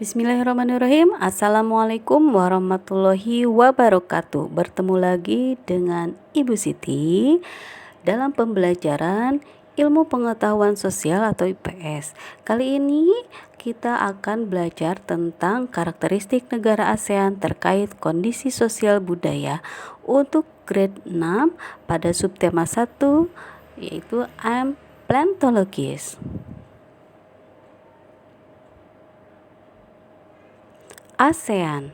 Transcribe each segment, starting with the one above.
Bismillahirrahmanirrahim. Assalamualaikum warahmatullahi wabarakatuh. Bertemu lagi dengan Ibu Siti dalam pembelajaran Ilmu Pengetahuan Sosial atau IPS. Kali ini kita akan belajar tentang karakteristik negara ASEAN terkait kondisi sosial budaya untuk grade 6 pada subtema 1, yaitu I'm Plantologist. ASEAN.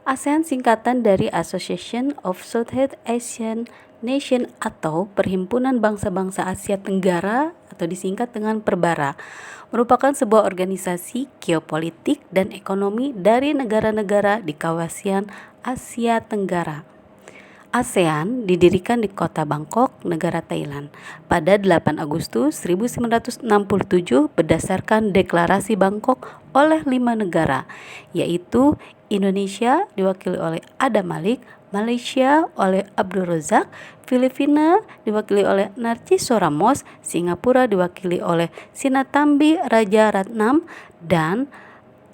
ASEAN singkatan dari Association of Southeast Asian Nation atau Perhimpunan Bangsa-Bangsa Asia Tenggara atau disingkat dengan Perbara, merupakan sebuah organisasi geopolitik dan ekonomi dari negara-negara di kawasan Asia Tenggara. ASEAN didirikan di kota Bangkok, negara Thailand, pada 8 Agustus 1967 berdasarkan Deklarasi Bangkok oleh 5 negara, yaitu Indonesia diwakili oleh Adam Malik, Malaysia oleh Abdul Razak, Filipina diwakili oleh Narciso Ramos, Singapura diwakili oleh Sinnathamby Rajaratnam, dan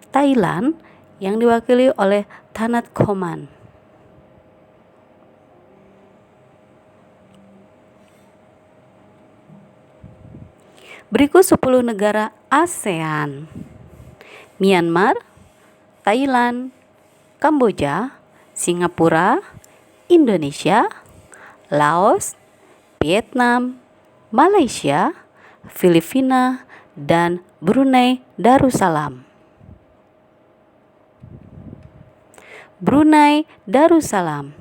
Thailand yang diwakili oleh Thanat Khoman. Berikut 10 negara ASEAN: Myanmar, Thailand, Kamboja, Singapura, Indonesia, Laos, Vietnam, Malaysia, Filipina, dan Brunei Darussalam. Brunei Darussalam.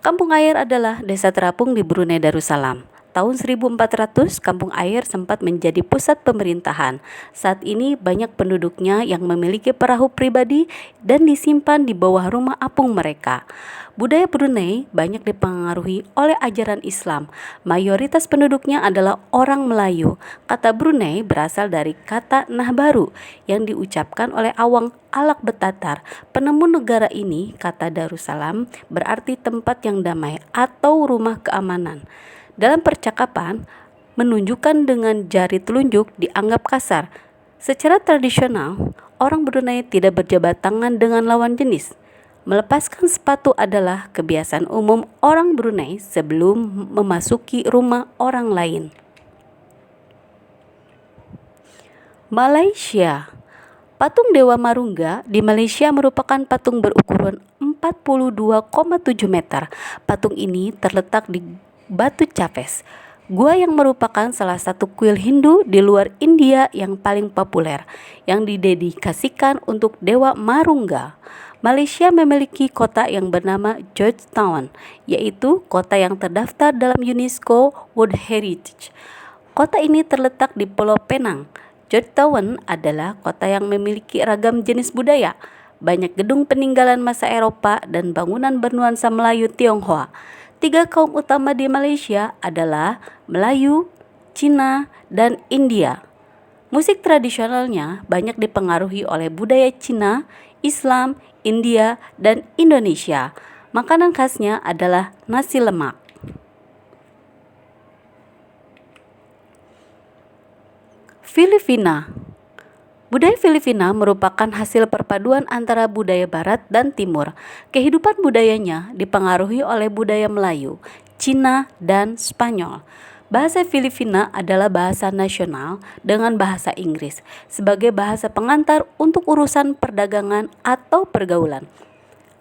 Kampung Air adalah desa terapung di Brunei Darussalam. Tahun 1400, Kampung Air sempat menjadi pusat pemerintahan. Saat ini banyak penduduknya yang memiliki perahu pribadi dan disimpan di bawah rumah apung mereka. Budaya Brunei banyak dipengaruhi oleh ajaran Islam. Mayoritas penduduknya adalah orang Melayu. Kata Brunei berasal dari kata Nahbaru yang diucapkan oleh Awang Alak Betatar. Penemu negara ini, kata Darussalam, berarti tempat yang damai atau rumah keamanan. Dalam percakapan, menunjukkan dengan jari telunjuk dianggap kasar. Secara tradisional, orang Brunei tidak berjabat tangan dengan lawan jenis. Melepaskan sepatu adalah kebiasaan umum orang Brunei sebelum memasuki rumah orang lain. Malaysia. Patung Dewa Marungga di Malaysia merupakan patung berukuran 42,7 meter. Patung ini terletak di Batu Chapes, gua yang merupakan salah satu kuil Hindu di luar India yang paling populer, yang didedikasikan untuk Dewa Marungga. Malaysia memiliki kota yang bernama Georgetown, yaitu kota yang terdaftar dalam UNESCO World Heritage. Kota ini terletak di Pulau Penang. Georgetown adalah kota yang memiliki ragam jenis budaya, banyak gedung peninggalan masa Eropa dan bangunan bernuansa Melayu Tionghoa. 3 kaum utama di Malaysia adalah Melayu, Cina, dan India. Musik tradisionalnya banyak dipengaruhi oleh budaya Cina, Islam, India, dan Indonesia. Makanan khasnya adalah nasi lemak. Filipina. Budaya Filipina merupakan hasil perpaduan antara budaya Barat dan Timur. Kehidupan budayanya dipengaruhi oleh budaya Melayu, Cina, dan Spanyol. Bahasa Filipina adalah bahasa nasional dengan bahasa Inggris sebagai bahasa pengantar untuk urusan perdagangan atau pergaulan.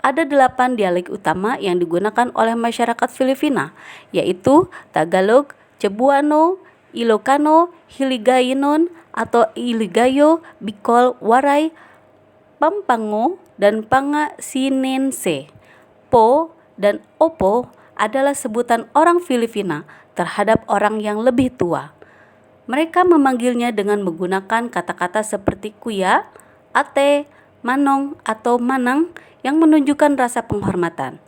Ada 8 dialek utama yang digunakan oleh masyarakat Filipina, yaitu Tagalog, Cebuano, Ilocano, Hiligaynon atau Iligayo, Bicol, Waray, Pampango, dan Pangasinense. Po dan opo adalah sebutan orang Filipina terhadap orang yang lebih tua. Mereka memanggilnya dengan menggunakan kata-kata seperti kuya, ate, manong, atau manang yang menunjukkan rasa penghormatan.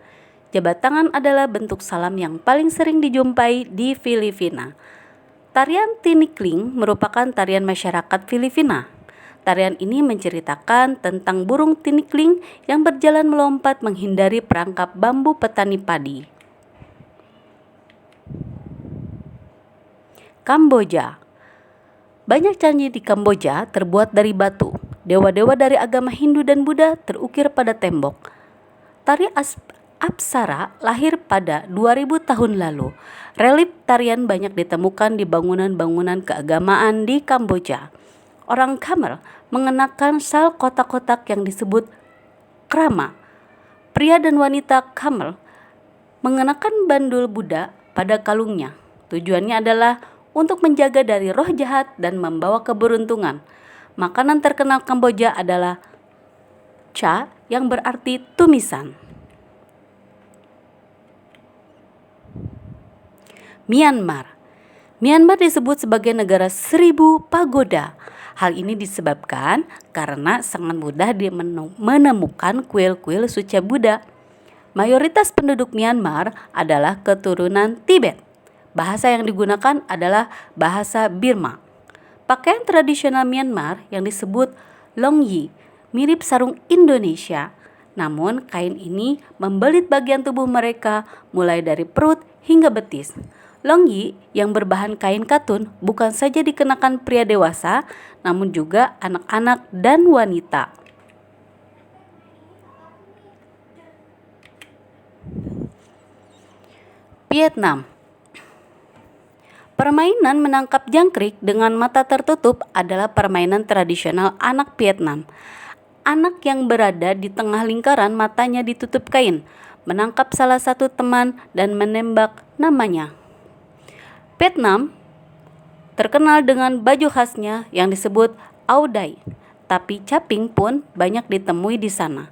Jabat tangan adalah bentuk salam yang paling sering dijumpai di Filipina. Tarian tinikling merupakan tarian masyarakat Filipina. Tarian ini menceritakan tentang burung tinikling yang berjalan melompat menghindari perangkap bambu petani padi. Kamboja. Banyak candi di Kamboja terbuat dari batu. Dewa-dewa dari agama Hindu dan Buddha terukir pada tembok. Tari Apsara lahir pada 2000 tahun lalu. Relief tarian banyak ditemukan di bangunan-bangunan keagamaan di Kamboja. Orang Khmer mengenakan sal kotak-kotak yang disebut krama. Pria dan wanita Khmer mengenakan bandul Buddha pada kalungnya. Tujuannya adalah untuk menjaga dari roh jahat dan membawa keberuntungan. Makanan terkenal Kamboja adalah cha yang berarti tumisan. Myanmar. Myanmar disebut sebagai negara 1000 pagoda. Hal ini disebabkan karena sangat mudah menemukan kuil-kuil suci Buddha. Mayoritas penduduk Myanmar adalah keturunan Tibet. Bahasa yang digunakan adalah bahasa Burma. Pakaian tradisional Myanmar yang disebut longyi mirip sarung Indonesia. Namun kain ini membelit bagian tubuh mereka mulai dari perut hingga betis. Longyi yang berbahan kain katun bukan saja dikenakan pria dewasa, namun juga anak-anak dan wanita. Vietnam. Permainan menangkap jangkrik dengan mata tertutup adalah permainan tradisional anak Vietnam. Anak yang berada di tengah lingkaran matanya ditutup kain, menangkap salah satu teman dan menembak namanya. Vietnam terkenal dengan baju khasnya yang disebut Áo Dai, tapi caping pun banyak ditemui di sana.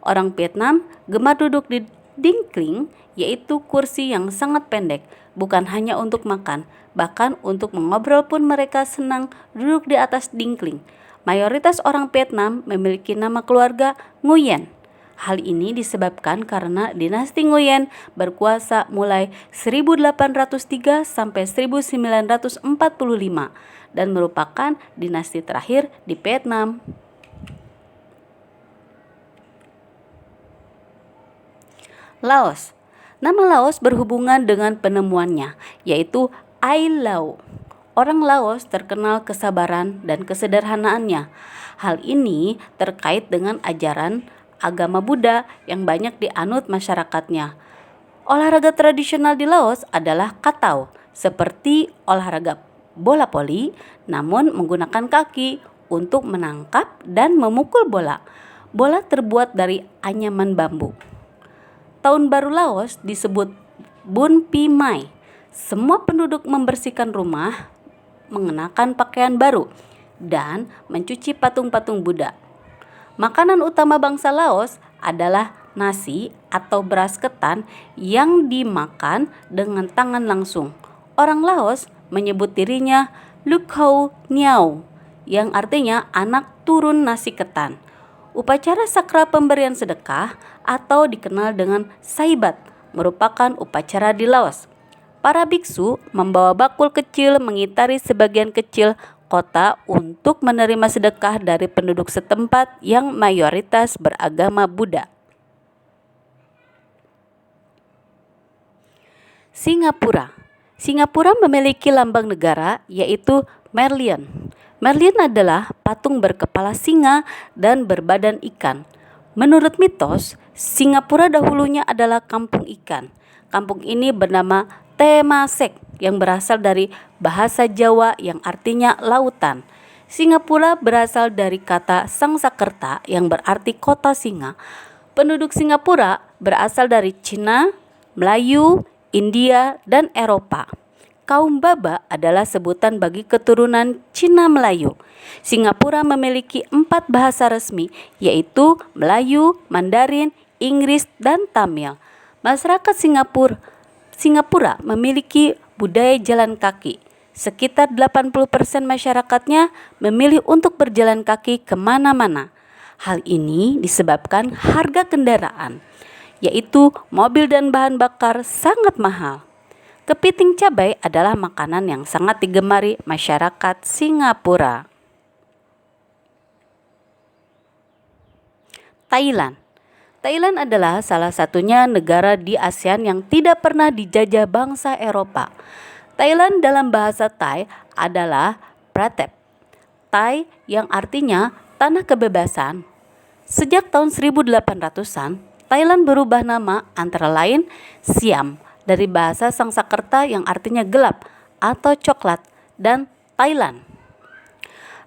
Orang Vietnam gemar duduk di dingkling, yaitu kursi yang sangat pendek, bukan hanya untuk makan, bahkan untuk mengobrol pun mereka senang duduk di atas dingkling. Mayoritas orang Vietnam memiliki nama keluarga Nguyen. Hal ini disebabkan karena dinasti Nguyen berkuasa mulai 1803 sampai 1945 dan merupakan dinasti terakhir di Vietnam. Laos. Nama Laos berhubungan dengan penemuannya, yaitu Ai Lao. Orang Laos terkenal kesabaran dan kesederhanaannya. Hal ini terkait dengan ajaran agama Buddha yang banyak dianut masyarakatnya. Olahraga tradisional di Laos adalah katau, seperti olahraga bola voli, namun menggunakan kaki untuk menangkap dan memukul bola. Bola terbuat dari anyaman bambu. Tahun baru Laos disebut Bun Pi Mai. Semua penduduk membersihkan rumah, mengenakan pakaian baru, dan mencuci patung-patung Buddha. Makanan utama bangsa Laos adalah nasi atau beras ketan yang dimakan dengan tangan langsung. Orang Laos menyebut dirinya Luk Hau Niao, yang artinya anak turun nasi ketan. Upacara sakral pemberian sedekah atau dikenal dengan Saibat merupakan upacara di Laos. Para biksu membawa bakul kecil mengitari sebagian kecil kota untuk menerima sedekah dari penduduk setempat yang mayoritas beragama Buddha. Singapura. Singapura memiliki lambang negara yaitu Merlion. Merlion adalah patung berkepala singa dan berbadan ikan. Menurut mitos, Singapura dahulunya adalah kampung ikan. Kampung ini bernama Temasek yang berasal dari bahasa Jawa yang artinya lautan. Singapura berasal dari kata Sangsakerta yang berarti kota singa. Penduduk Singapura berasal dari Cina, Melayu, India, dan Eropa. Kaum Baba adalah sebutan bagi keturunan Cina Melayu. Singapura memiliki 4 bahasa resmi, yaitu Melayu, Mandarin, Inggris, dan Tamil. Masyarakat Singapura memiliki budaya jalan kaki. Sekitar 80% masyarakatnya memilih untuk berjalan kaki kemana-mana. Hal ini disebabkan harga kendaraan, yaitu mobil dan bahan bakar sangat mahal. Kepiting cabai adalah makanan yang sangat digemari masyarakat Singapura. Thailand. Thailand adalah salah satunya negara di ASEAN yang tidak pernah dijajah bangsa Eropa. Thailand dalam bahasa Thai adalah Pratep. Thai yang artinya tanah kebebasan. Sejak tahun 1800-an, Thailand berubah nama antara lain Siam dari bahasa Sangsekerta yang artinya gelap atau coklat, dan Thailand.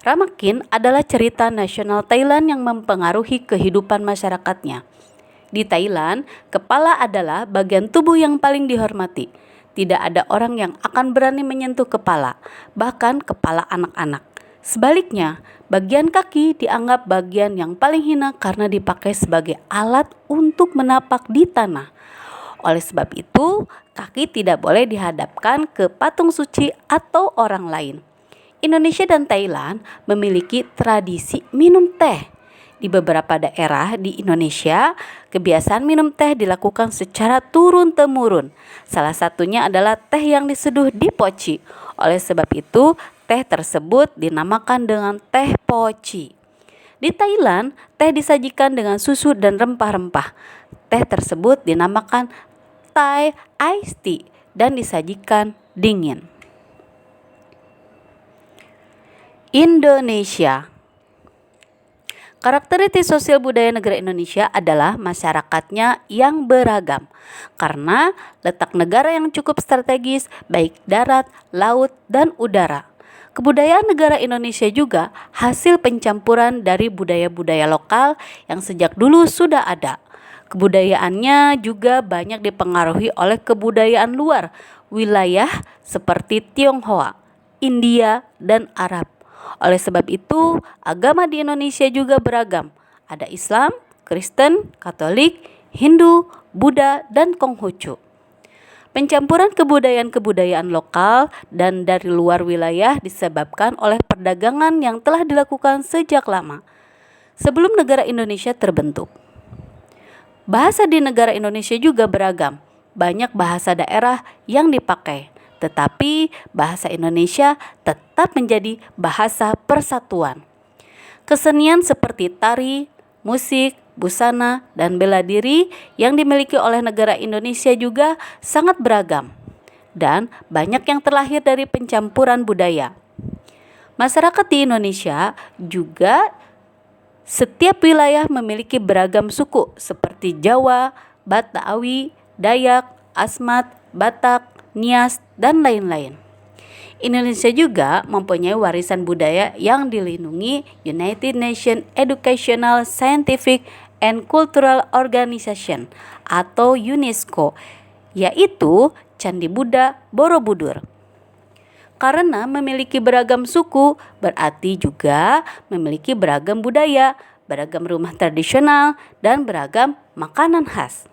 Ramakin adalah cerita nasional Thailand yang mempengaruhi kehidupan masyarakatnya. Di Thailand, kepala adalah bagian tubuh yang paling dihormati. Tidak ada orang yang akan berani menyentuh kepala, bahkan kepala anak-anak. Sebaliknya, bagian kaki dianggap bagian yang paling hina karena dipakai sebagai alat untuk menapak di tanah. Oleh sebab itu, kaki tidak boleh dihadapkan ke patung suci atau orang lain. Indonesia dan Thailand memiliki tradisi minum teh. Di beberapa daerah di Indonesia, kebiasaan minum teh dilakukan secara turun-temurun. Salah satunya adalah teh yang diseduh di poci. Oleh sebab itu, teh tersebut dinamakan dengan teh poci. Di Thailand, teh disajikan dengan susu dan rempah-rempah. Teh tersebut dinamakan Thai iced tea dan disajikan dingin. Indonesia. Karakteristik sosial budaya negara Indonesia adalah masyarakatnya yang beragam. Karena letak negara yang cukup strategis baik darat, laut, dan udara. Kebudayaan negara Indonesia juga hasil pencampuran dari budaya-budaya lokal yang sejak dulu sudah ada. Kebudayaannya juga banyak dipengaruhi oleh kebudayaan luar wilayah seperti Tionghoa, India, dan Arab. Oleh sebab itu, agama di Indonesia juga beragam. Ada Islam, Kristen, Katolik, Hindu, Buddha, dan Konghucu. Pencampuran kebudayaan-kebudayaan lokal dan dari luar wilayah disebabkan oleh perdagangan yang telah dilakukan sejak lama, sebelum negara Indonesia terbentuk. Bahasa di negara Indonesia juga beragam. Banyak bahasa daerah yang dipakai. Tetapi bahasa Indonesia tetap menjadi bahasa persatuan. Kesenian seperti tari, musik, busana, dan bela diri yang dimiliki oleh negara Indonesia juga sangat beragam. Dan banyak yang terlahir dari pencampuran budaya. Masyarakat di Indonesia juga setiap wilayah memiliki beragam suku seperti Jawa, Batawi, Dayak, Asmat, Batak, Nias, dan lain-lain. Indonesia juga mempunyai warisan budaya yang dilindungi United Nations Educational, Scientific, and Cultural Organization atau UNESCO, yaitu Candi Buddha Borobudur. Karena memiliki beragam suku, berarti juga memiliki beragam budaya, beragam rumah tradisional, dan beragam makanan khas.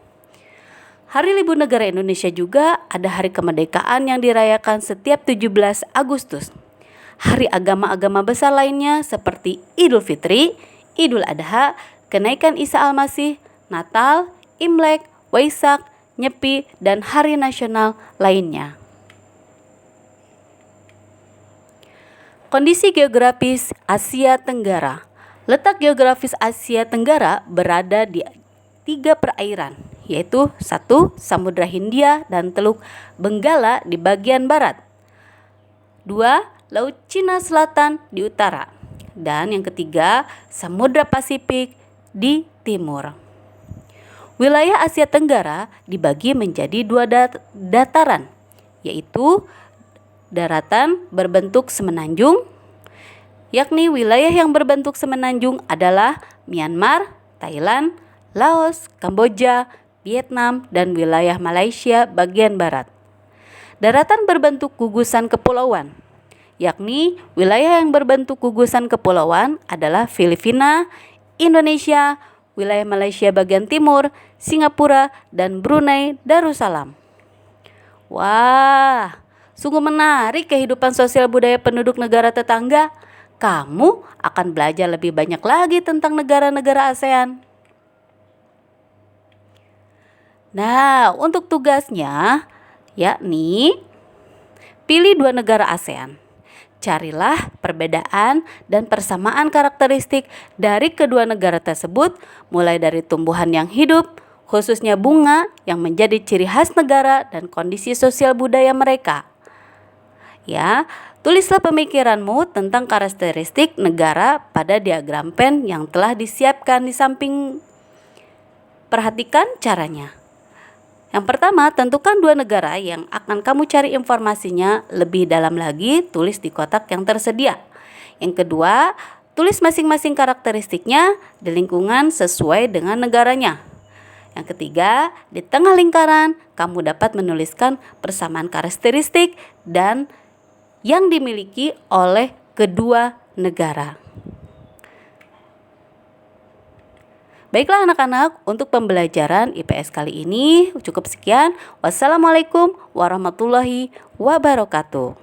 Hari Libur Negara Indonesia juga ada hari kemerdekaan yang dirayakan setiap 17 Agustus. Hari agama-agama besar lainnya seperti Idul Fitri, Idul Adha, kenaikan Isa Al-Masih, Natal, Imlek, Waisak, Nyepi, dan hari nasional lainnya. Kondisi geografis Asia Tenggara. Letak geografis Asia Tenggara berada di 3 perairan, yaitu 1. Samudra Hindia dan Teluk Benggala di bagian barat. 2. Laut Cina Selatan di utara. Dan yang ketiga, Samudra Pasifik di timur. Wilayah Asia Tenggara dibagi menjadi 2 dataran, yaitu daratan berbentuk semenanjung, yakni wilayah yang berbentuk semenanjung adalah Myanmar, Thailand, Laos, Kamboja, Vietnam, dan wilayah Malaysia bagian barat. Daratan berbentuk gugusan kepulauan, yakni wilayah yang berbentuk gugusan kepulauan adalah Filipina, Indonesia, wilayah Malaysia bagian timur, Singapura, dan Brunei Darussalam. Wah, sungguh menarik kehidupan sosial budaya penduduk negara tetangga. Kamu akan belajar lebih banyak lagi tentang negara-negara ASEAN. Nah, untuk tugasnya, yakni pilih 2 negara ASEAN. Carilah perbedaan dan persamaan karakteristik dari kedua negara tersebut, mulai dari tumbuhan yang hidup, khususnya bunga yang menjadi ciri khas negara dan kondisi sosial budaya mereka. Ya, Tulislah pemikiranmu tentang karakteristik negara pada diagram pen yang telah disiapkan di samping. Perhatikan caranya. Yang pertama, tentukan 2 negara yang akan kamu cari informasinya lebih dalam lagi, tulis di kotak yang tersedia. Yang kedua, tulis masing-masing karakteristiknya di lingkungan sesuai dengan negaranya. Yang ketiga, di tengah lingkaran, kamu dapat menuliskan persamaan karakteristik dan yang dimiliki oleh kedua negara. Baiklah anak-anak, untuk pembelajaran IPS kali ini cukup sekian. Wassalamualaikum warahmatullahi wabarakatuh.